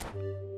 팬덤박스.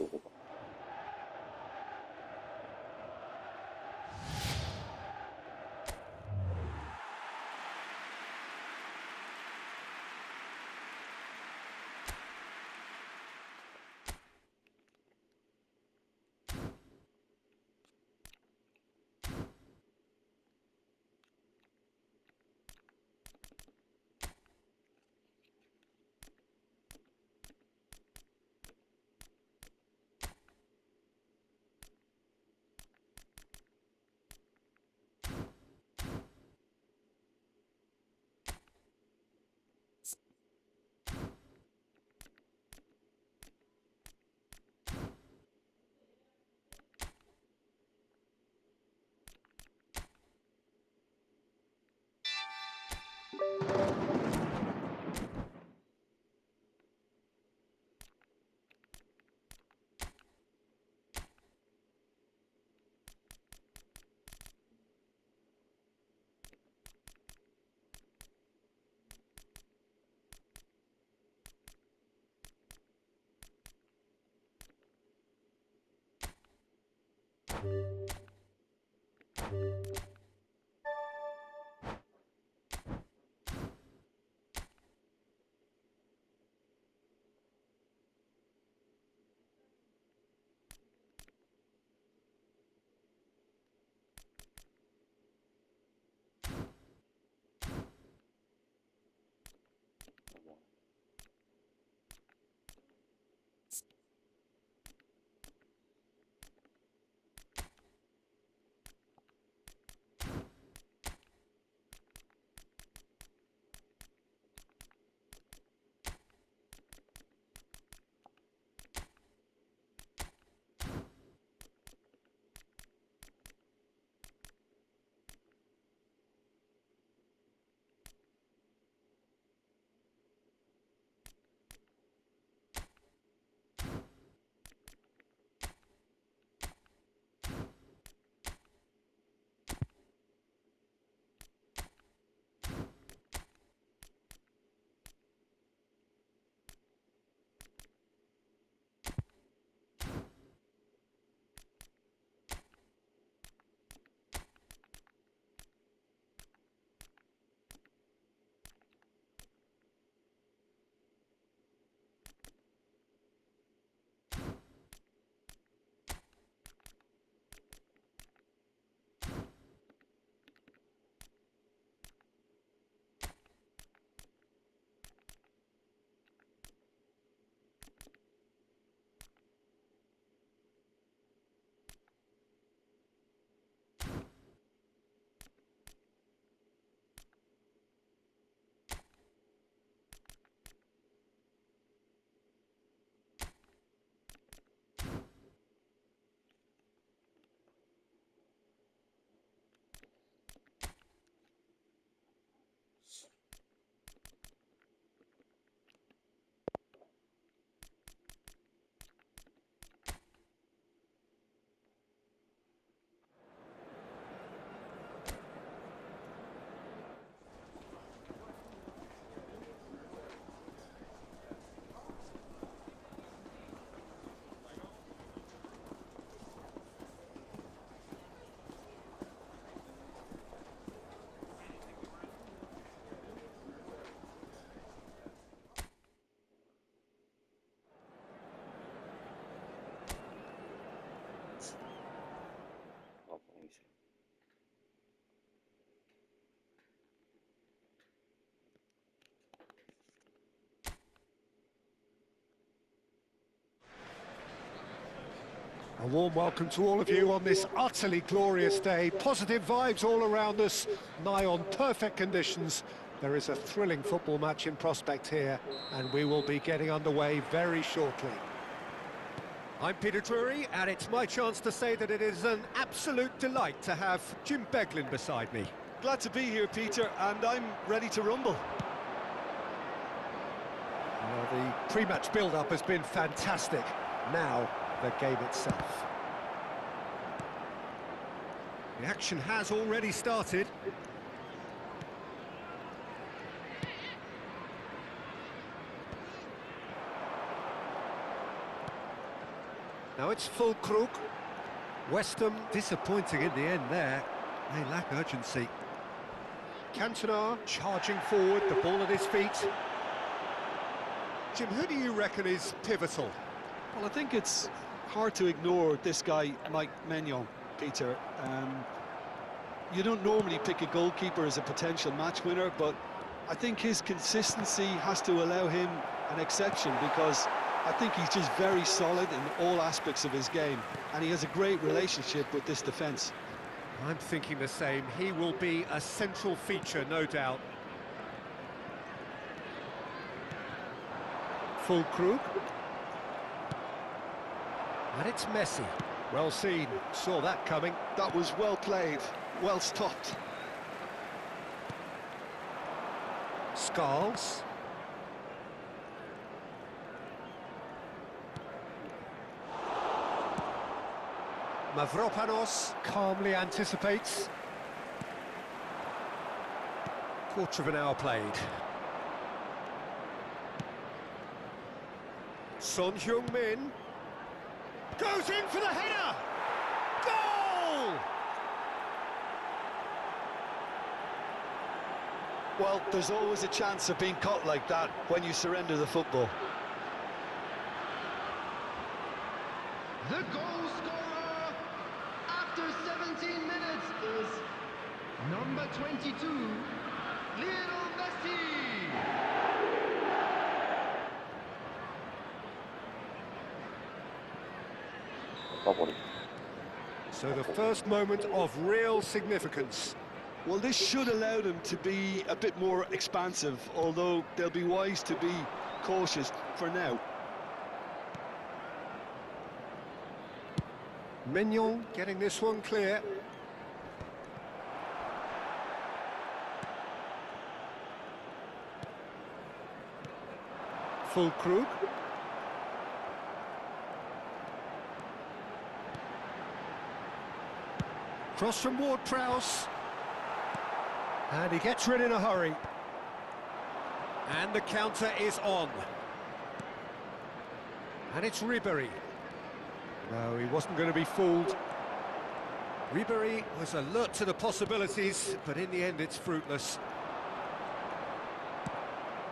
요거 봐. A warm welcome to all of you on this utterly glorious day. Positive vibes all around us, nigh on perfect conditions. There is a thrilling football match in prospect here, and we will be getting underway very shortly. I'm Peter Drury, and it's my chance to say that it is an absolute delight to have Jim Beglin beside me. Glad to be here, Peter, and I'm ready to rumble. Well, the pre-match build-up has been fantastic. Now, the game itself. The action has already started. Now it's Füllkrug. West Ham disappointing in the end there. They lack urgency. Cantona charging forward, the ball at his feet. Jim, who do you reckon is pivotal? Well, I think it's hard to ignore this guy, Mike Maignan, Peter. You don't normally pick a goalkeeper as a potential match winner, but I think his consistency has to allow him an exception, because I think he's just very solid in all aspects of his game, and he has a great relationship with this defence. I'm thinking the same. He will be a central feature, no doubt. Füllkrug. And it's Messi. Well seen, saw that coming. That was well played, well stopped. Scarles. Mavropanos calmly anticipates. Quarter of an hour played. Son Heung-min goes in for the header! Goal! Well, there's always a chance of being caught like that when you surrender the football. The goal scorer after 17 minutes is number 22, Lionel Messi. So the first moment of real significance. Well, this should allow them to be a bit more expansive, although they'll be wise to be cautious for now. Maignan getting this one clear. Füllkrug. Cross from Ward-Prowse. And he gets rid in a hurry. And the counter is on. And it's Ribéry. No, he wasn't going to be fooled. Ribéry was alert to the possibilities, but in the end it's fruitless.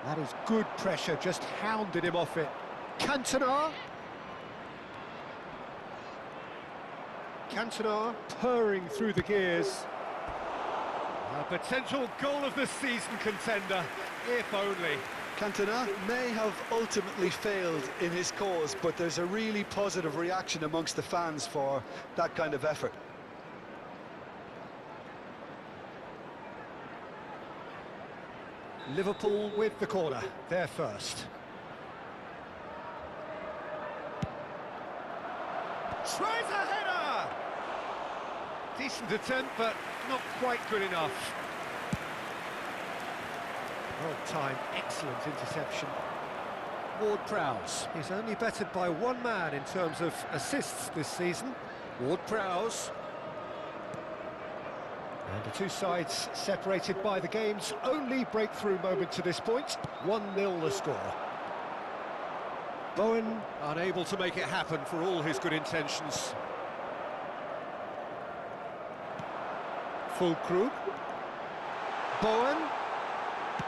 That is good pressure, just hounded him off it. Cantona. Cantona purring through the gears. A potential goal of the season contender, if only. Cantona may have ultimately failed in his cause, but there's a really positive reaction amongst the fans for that kind of effort. Liverpool with the corner, they're first. Tries a header! Decent attempt, but not quite good enough. Well timed, excellent interception. Ward-Prowse is only bettered by one man in terms of assists this season. Ward-Prowse. And the two sides separated by the game's only breakthrough moment to this point. 1-0 the score. Bowen unable to make it happen for all his good intentions. Füllkrug. Bowen.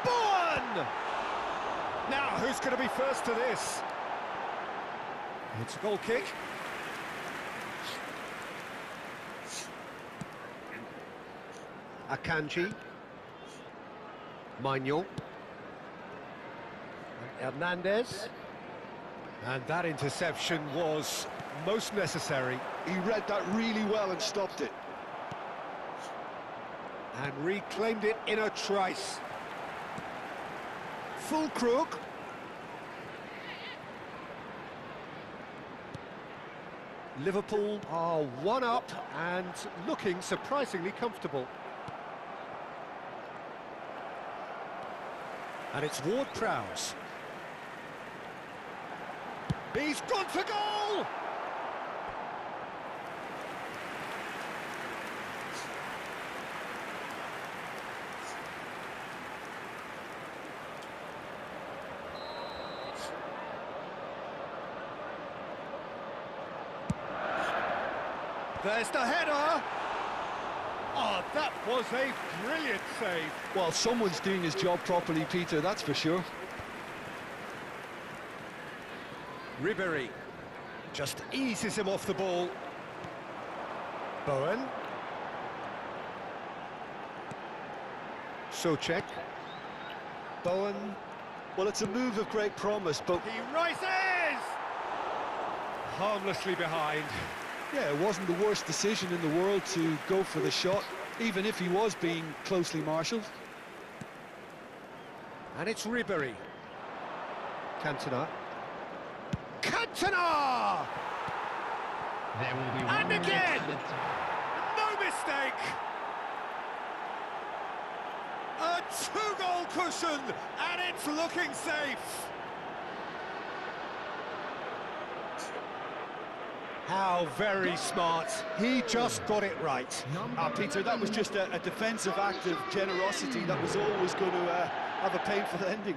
Bowen! Now, who's going to be first to this? It's a goal kick. Akanji. Maignan. And Hernandez. And that interception was most necessary. He read that really well and stopped it. And reclaimed it in a trice. Full crook. Liverpool are one up and looking surprisingly comfortable. And it's Ward-Prowse. He's gone for goal! There's the header! Oh, that was a brilliant save. Well, someone's doing his job properly, Peter, that's for sure. Ribéry just eases him off the ball. Bowen. Souček. Bowen. Well, it's a move of great promise, but He rises! Harmlessly behind. yeah, it wasn't the worst decision in the world to go for the shot, even if he was being closely marshalled. And it's Ribéry. Cantona. Cantona! There will be And one again! added time. No mistake! A two-goal cushion, and it's looking safe. How very smart. He just got it right. Peter, that was just a defensive act of generosity that was always going to have a painful ending.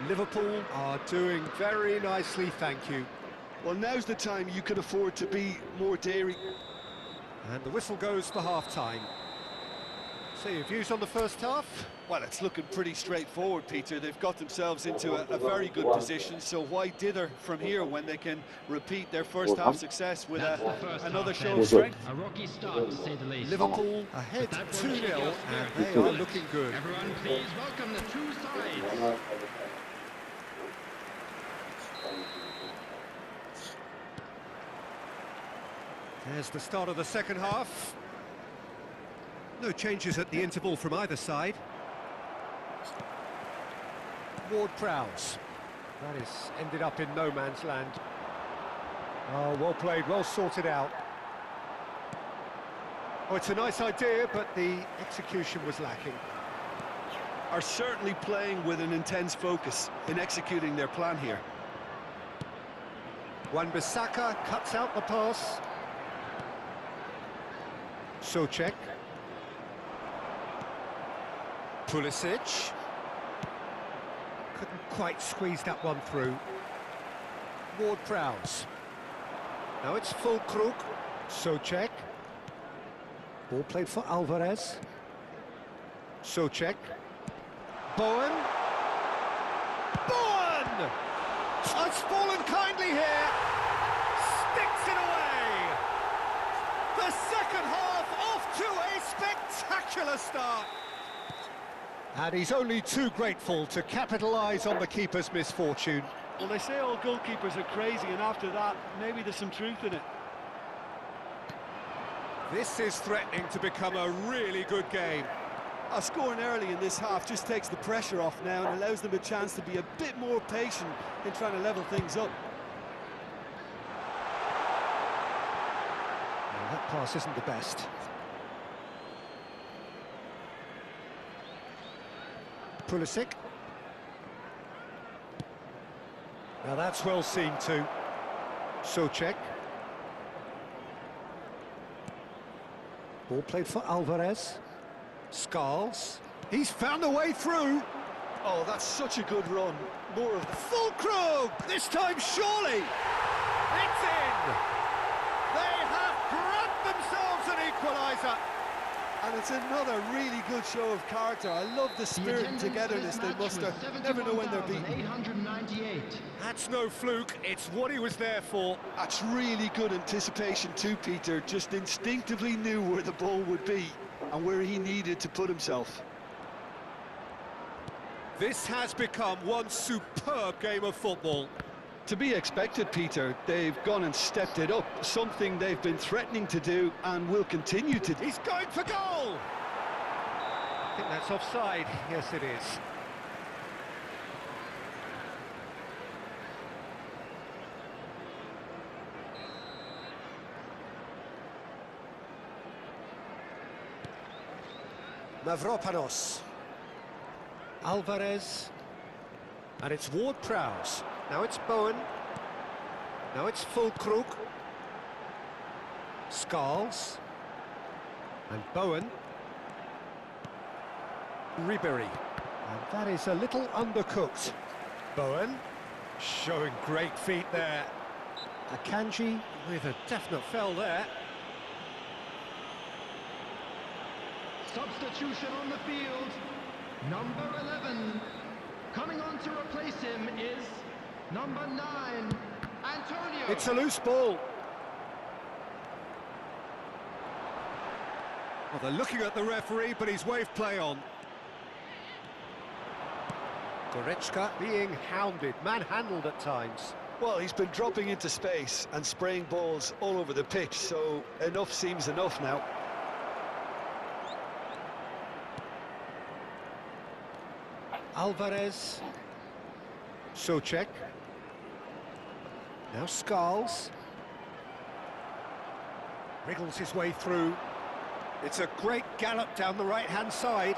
Liverpool are doing very nicely, thank you. Well, now's the time you can afford to be more daring. And the whistle goes for half-time. So your views on the first half? Well, it's looking pretty straightforward, Peter. They've got themselves into a very good position, so why dither from here when they can repeat their first half success with That's the first another half show then. of strength? A rocky start, to say the least. Liverpool ahead But that won't 2-0, shake your and spirit. they are looking good. Everyone, please welcome the two sides. There's the start of the second half. No changes at the interval from either side. Ward-Prowse. That is ended up in no man's land. Oh, well played, well sorted out. Oh, it's a nice idea, but the execution was lacking. Are certainly playing with an intense focus in executing their plan here. Wan-Bissaka cuts out the pass. Souček. Pulisic. Couldn't quite squeeze that one through. Ward-Prowse. Now it's Füllkrug. Souček. Ball played for Alvarez. Souček. Bowen. Bowen! Has fallen kindly here. Sticks it away. The second half off to a spectacular start. And he's only too grateful to capitalise on the keeper's misfortune. Well, they say all goalkeepers are crazy, and after that, maybe there's some truth in it. This is threatening to become a really good game. Scoring early in this half just takes the pressure off now and allows them a chance to be a bit more patient in trying to level things up. Well, that pass isn't the best. Pulisic. Now that's well seen too. Souček. Ball played for Alvarez. Scarles. He's found a way through. Oh, that's such a good run. More of the... Füllkrug! This time surely! It's in! They have grabbed themselves an equaliser! And it's another really good show of character. I love the spirit and togetherness they muster. Never know when they're beaten. 898. That's no fluke, it's what he was there for. That's really good anticipation too, Peter. Just instinctively knew where the ball would be. and where he needed to put himself. This has become one superb game of football. To be expected, Peter. They've gone and stepped it up, something they've been threatening to do and will continue to do. He's going for goal! I think that's offside. Yes, it is. Mavropanos. Alvarez. And it's Ward-Prowse. Now it's Bowen. Now it's Fulkrug. Skulls. And Bowen. Ribery. And that is a little undercooked. Bowen. Showing great feet there. Akanji with a definite fell there. Substitution on the field. Number 11. Coming on to replace him is number 9, Antonio. It's a loose ball. Well, they're looking at the referee, but he's waved play on. Goretzka being hounded, manhandled at times. Well, he's been dropping into space and spraying balls all over the pitch, so enough seems enough now. Alvarez. Souček. Now Skulls. Wriggles his way through. It's a great gallop down the right-hand side.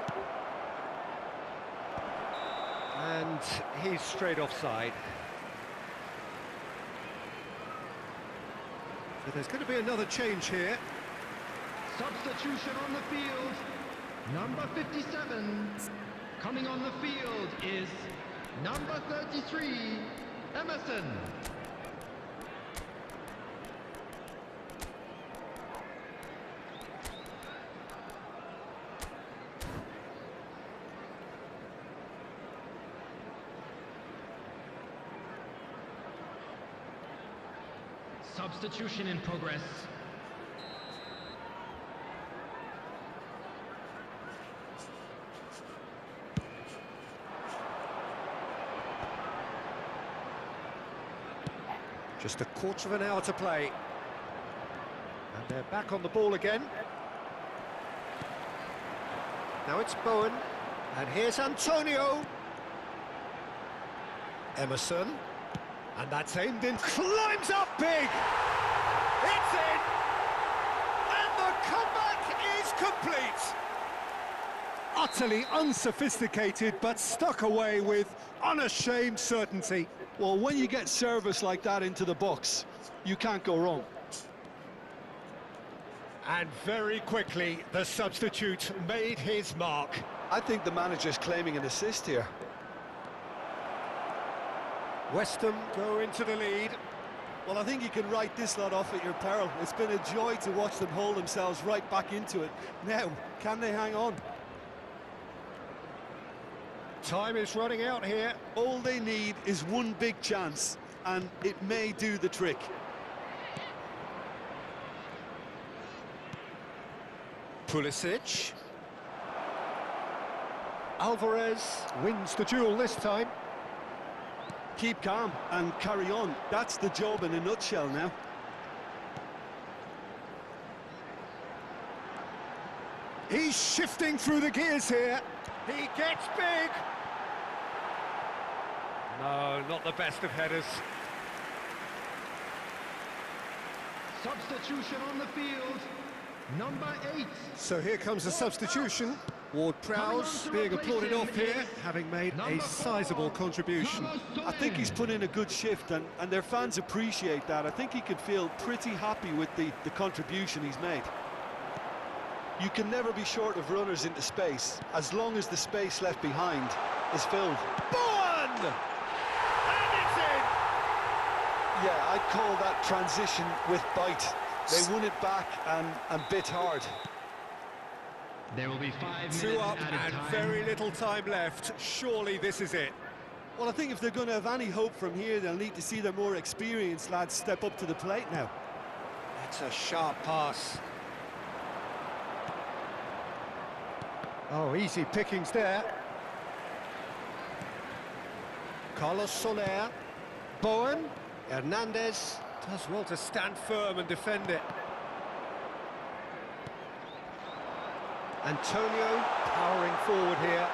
And he's straight offside. So there's going to be another change here. Substitution on the field. Number 57. Coming on the field is number 33, Emerson. Substitution in progress. Just a quarter of an hour to play. And they're back on the ball again. Now it's Bowen. And here's Antonio. Emerson. And that's aimed in. Climbs up big! It's in! And the comeback is complete! Utterly unsophisticated, but stuck away with unashamed certainty. Well, when you get service like that into the box, you can't go wrong. And very quickly, the substitute made his mark. I think the manager's claiming an assist here. West Ham go into the lead. Well, I think you can write this lot off at your peril. It's been a joy to watch them hold themselves right back into it. Now, can they hang on? Time is running out here. All they need is one big chance, and it may do the trick. Pulisic. Alvarez wins the duel this time. Keep calm and carry on. That's the job in a nutshell now. He's shifting through the gears here. He gets big. No, not the best of headers. Substitution on the field. Number 8. So here comes a substitution. Ward-Prowse being applauded off here, having made a sizable contribution. I think he's put in a good shift, and their fans appreciate that. I think he can feel pretty happy with the contribution he's made. You can never be short of runners into space, as long as the space left behind is filled. Bowen! And it's in! Yeah, I'd call that transition with bite. They won it back and bit hard. There will be 5 minutes 2 up added and time. very little time left. Surely this is it. Well, I think if they're going to have any hope from here, they'll need to see their more experienced lads step up to the plate now. It's a sharp pass. Oh, easy pickings there. Carlos Soler. Bowen. Hernandez does well to stand firm and defend it. Antonio powering forward here.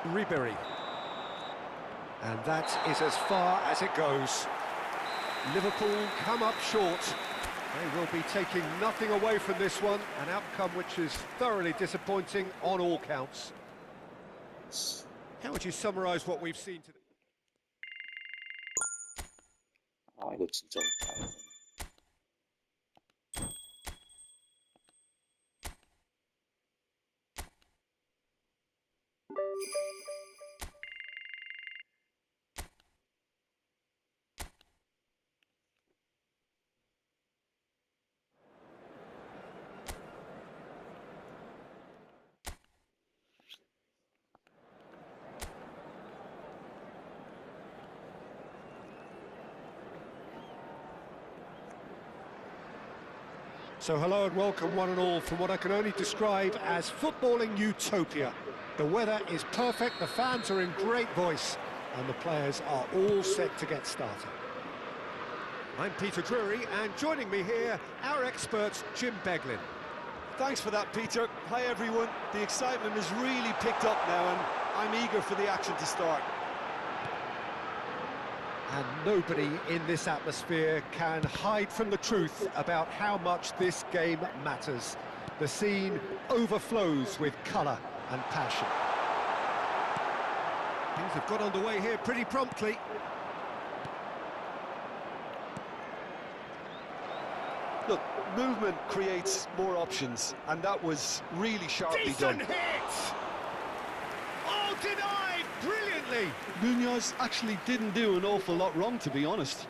Ribery. And that is as far as it goes. Liverpool come up short. They will be taking nothing away from this one, an outcome which is thoroughly disappointing on all counts. How would you summarise what we've seen today? 아, 이거 진짜. So hello and welcome one and all from what I can only describe as footballing utopia. The weather is perfect, the fans are in great voice, and the players are all set to get started. I'm Peter Drury, and joining me here, our expert, Jim Beglin. Thanks for that, Peter. Hi, everyone. The excitement has really picked up now, and I'm eager for the action to start. And nobody in this atmosphere can hide from the truth about how much this game matters. The scene overflows with colour and passion. Things have got underway here pretty promptly. Look, movement creates more options, and that was really sharply done. Decent hit! Oh, denied brilliantly! Munoz actually didn't do an awful lot wrong, to be honest.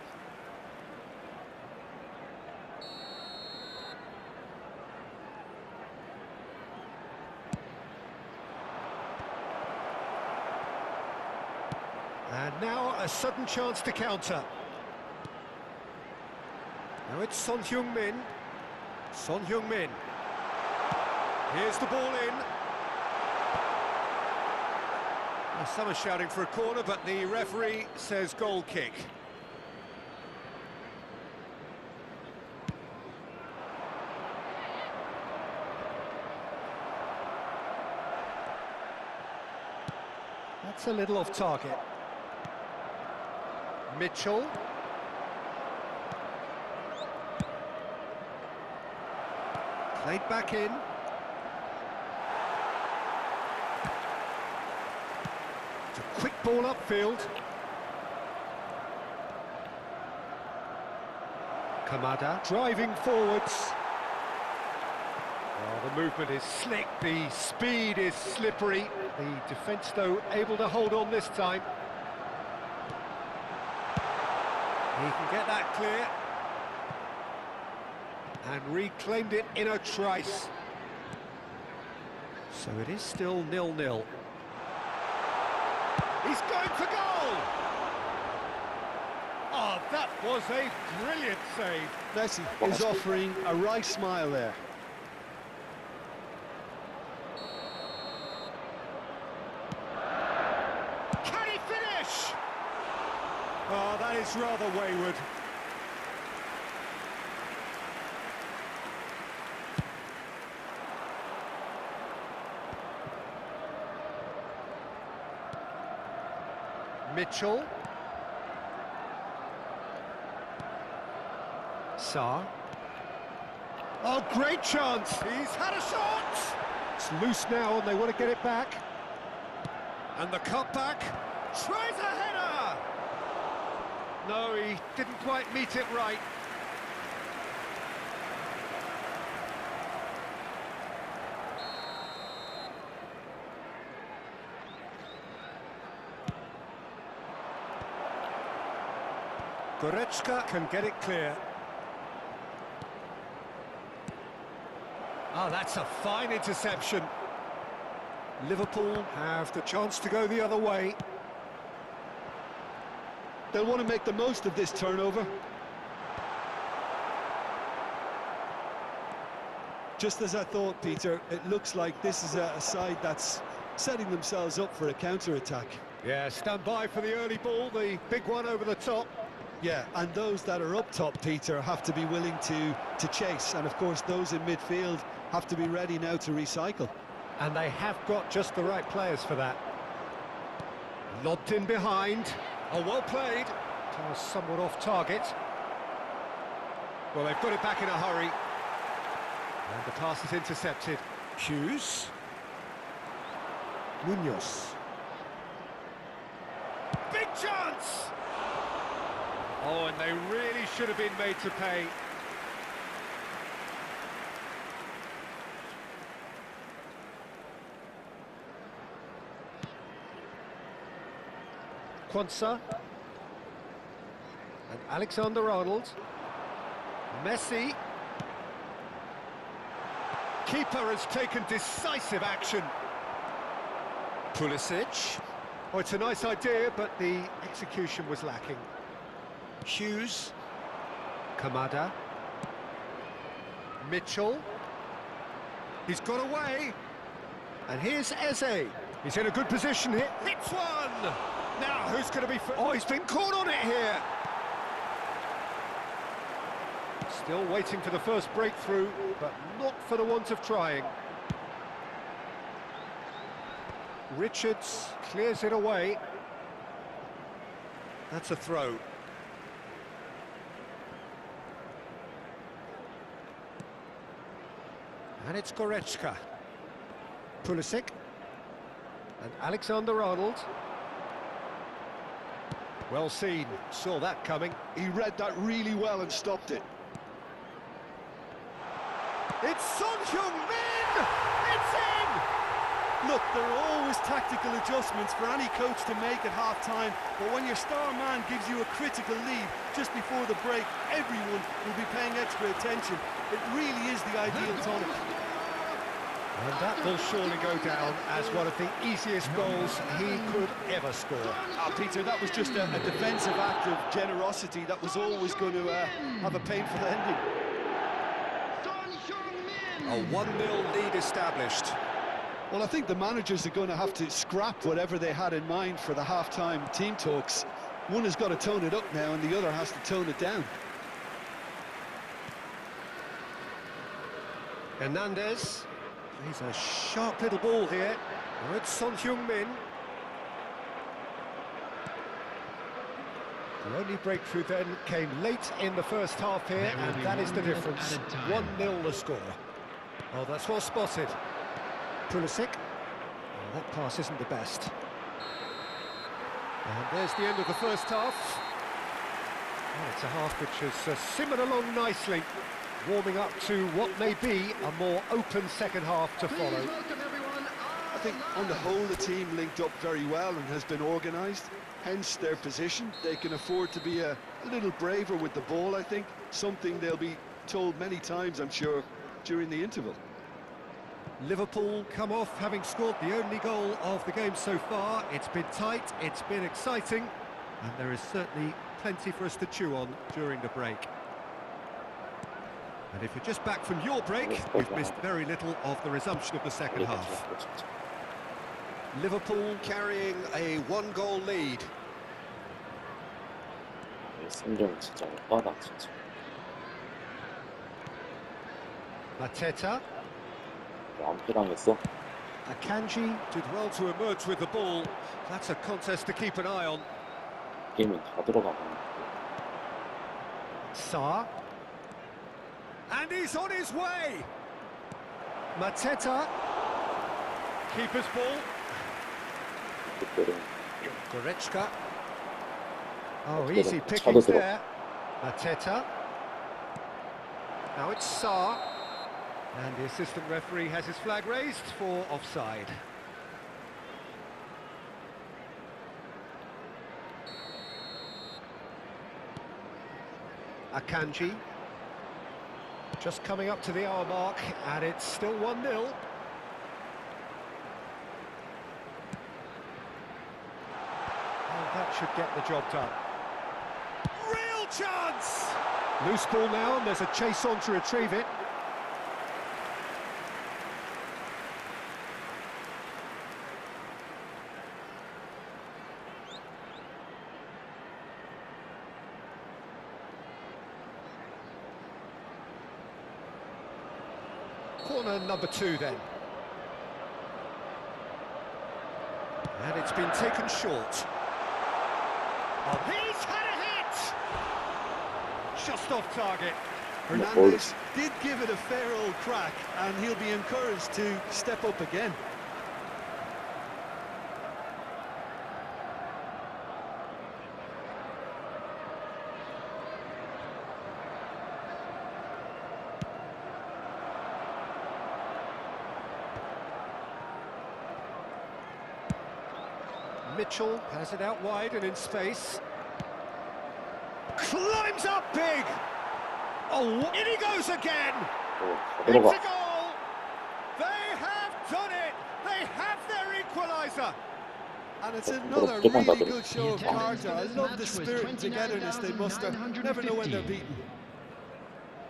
And now a sudden chance to counter. Now it's Son Heung-min. Son Heung-min. Here's the ball in. Well, some are shouting for a corner, but the referee says goal kick. That's a little off target. Mitchell. Played back in. It's a quick ball upfield. Kamada driving forwards. Oh, the movement is slick, the speed is slippery. The defence, though, able to hold on this time. He can get that clear. And reclaimed it in a trice. So it is still 0-0. He's going for goal! Oh, that was a brilliant save. Messi is offering a right smile there. Can he finish? Oh, that is rather wayward. Mitchell. Sarr. Oh, great chance! He's had a shot! It's loose now and they want to get it back. And the cutback. Tries a header! No, he didn't quite meet it right. Goretzka can get it clear. Oh, that's a fine interception. Liverpool have the chance to go the other way. They'll want to make the most of this turnover. just as I thought, Peter, it looks like this is a side that's setting themselves up for a counter-attack. Yeah, stand by for the early ball, the big one over the top. Yeah, and those that are up top, Peter, have to be willing to chase. And, of course, those in midfield have to be ready now to recycle. And they have got just the right players for that. Lobbed in behind. Oh, well played. That was somewhat off target. Well, they've got it back in a hurry. And the pass is intercepted. Hughes. Munoz. Big chance! Oh, and they really should have been made to pay. Quansah. And Alexander-Arnold. Messi. Keeper has taken decisive action. Pulisic. Oh, it's a nice idea, but the execution was lacking. Hughes. Kamada. Mitchell. He's got away. And here's Eze. He's in a good position here. Hits one! Now, who's going to be... Oh, he's been caught on it here. Still waiting for the first breakthrough, but not for the want of trying. Richards clears it away. That's a throw. And it's Goretzka. Pulisic. And Alexander-Arnold. Well seen, saw that coming. He read that really well and stopped it. It's Son Heung-min! It's in! Look, there are always tactical adjustments for any coach to make at half-time, but when your star man gives you a critical lead just before the break, everyone will be paying extra attention. It really is the ideal tonic. And that will surely go down as one of the easiest goals he could ever score. Peter, that was just a defensive act of generosity that was always going to have a painful ending. A 1-0 lead established. Well, I think the managers are going to have to scrap whatever they had in mind for the half-time team talks. One has got to tone it up now and the other has to tone it down. Hernandez. He's a sharp little ball here. Oh, it's Son Heung-min. The only breakthrough then came late in the first half here, and that is the difference. 1-0 the score. Oh, that's well spotted. Pulisic. Oh, that pass isn't the best. And there's the end of the first half. Oh, it's a half which has simmered along nicely, warming up to what may be a more open second half to follow. I think on the whole the team linked up very well and has been organised, hence their position. They can afford to be a little braver with the ball, I think, something they'll be told many times, I'm sure, during the interval. Liverpool come off having scored the only goal of the game so far. It's been tight, it's been exciting, and there is certainly plenty for us to chew on during the break. And if you're just back from your break, you've missed very little of the resumption of the second half. Liverpool carrying a 1-goal lead. 성경 진짜 오빠다 진짜. Mateta. 안 필요하겠어? Akanji did well to emerge with the ball. That's a contest to keep an eye on. 게임은 다 들어가고. Sarr. And he's on his way! Mateta. Keeper's ball. 그때는 Goretzka. Oh, easy pickings there. Mateta. Now it's Sarr. And the assistant referee has his flag raised for offside. Akanji. Just coming up to the hour mark, and it's still 1-0. Oh, that should get the job done. Real chance! Loose ball now, and there's a chase on to retrieve it. Corner number 2 then. And it's been taken short. Oh, he's had a hit! Just off target. Hernandez did give it a fair old crack, and he'll be encouraged to step up again. Mitchell has it out wide and in space. Climbs up big! Oh, in he goes again! 다 It's a 들어가. goal! They have done it! They have their equaliser! And it's another 조금만 더 really 들어. good show of character. I love the spirit and togetherness they muster. Never know when they're beaten.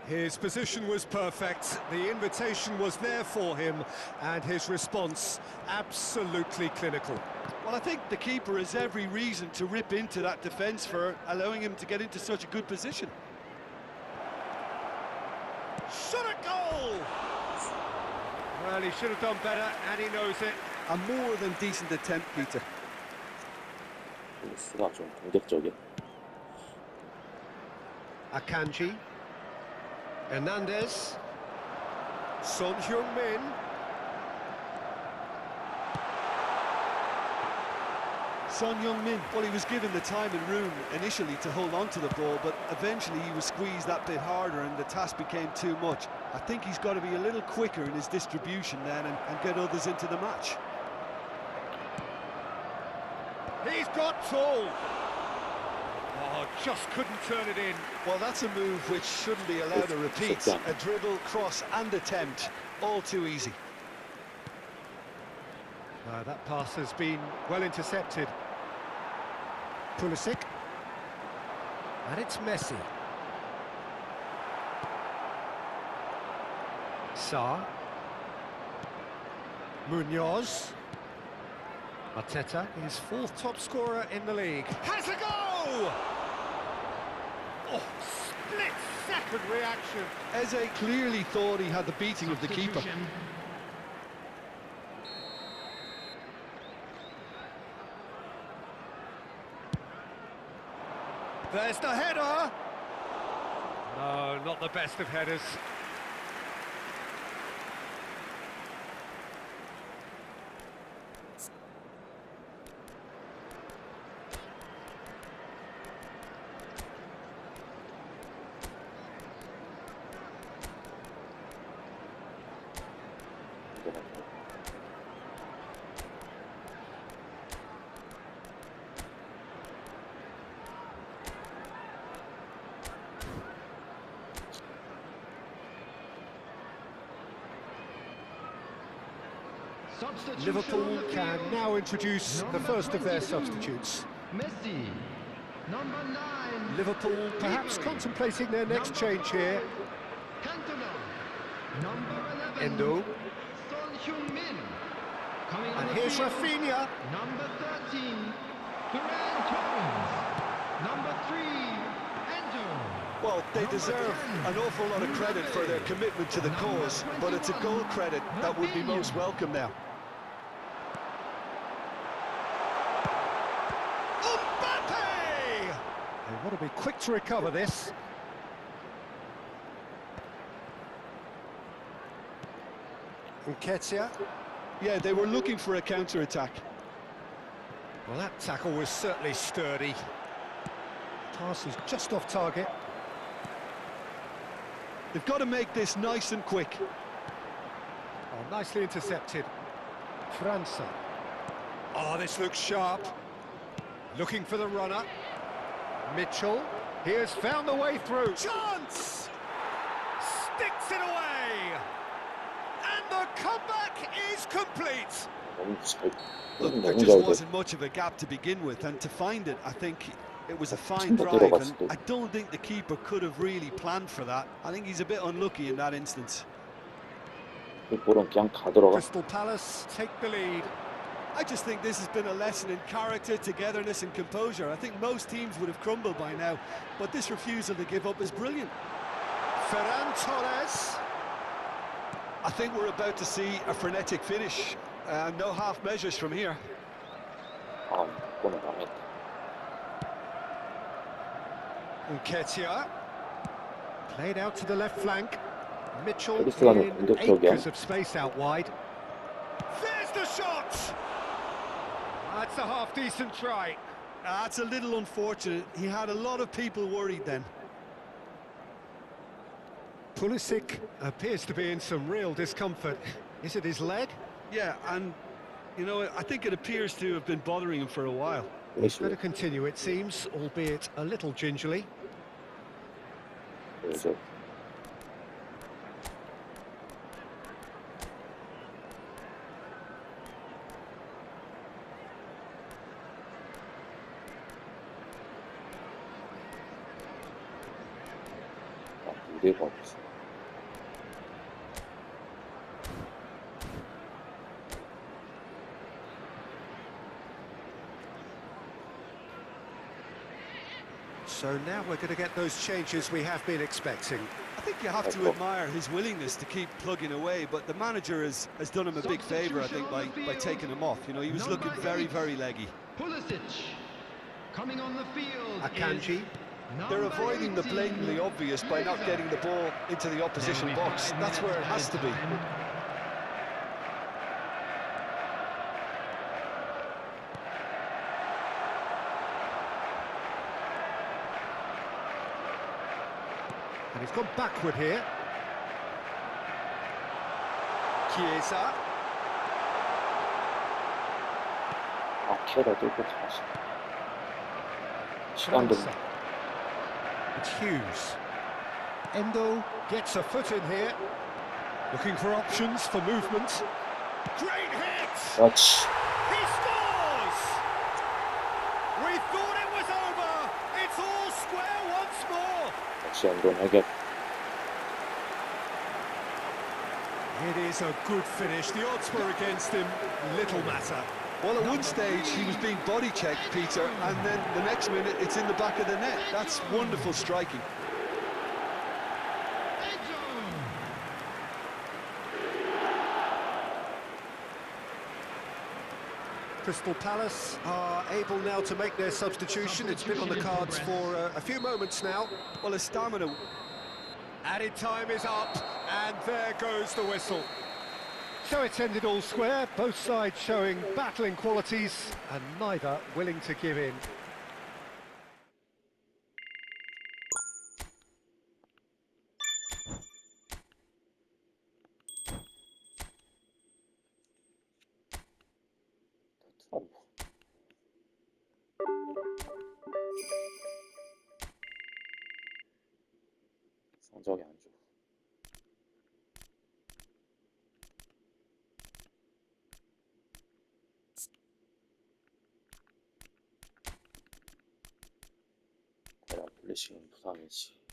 His position was perfect, the invitation was there for him, and his response absolutely clinical. Well, I think the keeper has every reason to rip into that defence for allowing him to get into such a good position. Shot a goal! Well, he should have done better, and he knows it. A more than decent attempt, Peter. 수가 좀 공격적이야. Akanji. Hernandez. Son Heung-min. Son Heung-min, well, he was given the time and room initially to hold on to the ball, but eventually he was squeezed that bit harder and the task became too much. I think he's got to be a little quicker in his distribution then and get others into the match. He's got tall. Oh, just couldn't turn it in. Well, that's a move which shouldn't be allowed to repeat. A dribble, cross and attempt, all too easy. That pass has been well intercepted. Pulisic. And it's Messi. Sarr. Munoz. Arteta, his 4th top scorer in the league. Has a go! Oh, split-second reaction. Eze clearly thought he had the beating of the keeper. Substitution. There's the header! No, not the best of headers. Substitution Liverpool on the can field. now introduce the Number first of their 22, substitutes. Messi. Number 9. Liverpool perhaps contemplating their next change here. Cantona. Number 11. Endo. Son Heung-min. Coming on And the here's field. Rafinha. Number 13. Ferran Torres. Number 3. Endo. Well, they deserve an awful lot of credit for their commitment to the cause, but it's a goal credit that would be most welcome now. Mbappe! They want to be quick to recover this. Nketiah. Yeah, they were looking for a counter-attack. Well, that tackle was certainly sturdy. Pass is just off target. They've got to make this nice and quick. Oh, nicely intercepted. França. Oh, this looks sharp. Looking for the runner. Mitchell. He has found the way through. Chance! Sticks it away! And the comeback is complete. 너무 잘, Look, there 너무 just 잘 돼. wasn't much of a gap to begin with, and to find it, I think it was a fine 좀 더 drive, and 들어갔을 I don't think the keeper could have really planned for that. I think he's a bit unlucky in that instance. 그 볼은 그냥 다 들어가. Crystal Palace take the lead. I just think this has been a lesson in character, togetherness and composure. I think most teams would have crumbled by now, but this refusal to give up is brilliant. Ferran Torres. I think we're about to see a frenetic finish. No half measures from here. 아, 이거는 망했다. Nketiah. Played out to the left flank. Mitchell 페리스가는 in 공격적이야. acres of space out wide. There's the shot! That's a half-decent try. That's a little unfortunate. He had a lot of people worried then. Pulisic appears to be in some real discomfort. Is it his leg? Yeah, and you know, I think it appears to have been bothering him for a while. Better continue, it seems, albeit a little gingerly. 그래서 무대가 없어. So now we're going to get those changes we have been expecting. I think you have to admire his willingness to keep plugging away, but the manager has done him a big favour, I think, by taking him off. You know, he was looking very, very leggy. Pulisic. Coming on the field Akanji. They're avoiding the blatantly obvious by not getting the ball into the opposition box. That's where it has to be. And he's gone backward here. Chiesa. 아, 키에다 뚫고 다시. 시간도 It's Hughes. Endo gets a foot in here. Looking for options for movement. Great hit! 그렇지. He scores! We thought it was over. It's all square once more. 역시 연동하게. It is a good finish. The odds were against him. Little matter. Well, at one stage, he was being body checked, Peter, and then the next minute, it's in the back of the net. That's wonderful striking. Crystal Palace are able now to make their substitution. It's been on the cards for a few moments now. Well, his stamina. Added time is up, and there goes the whistle. So it's ended all square, both sides showing battling qualities, and neither willing to give in. 성적이 안 좋아. 내가 플래시는 부상이지.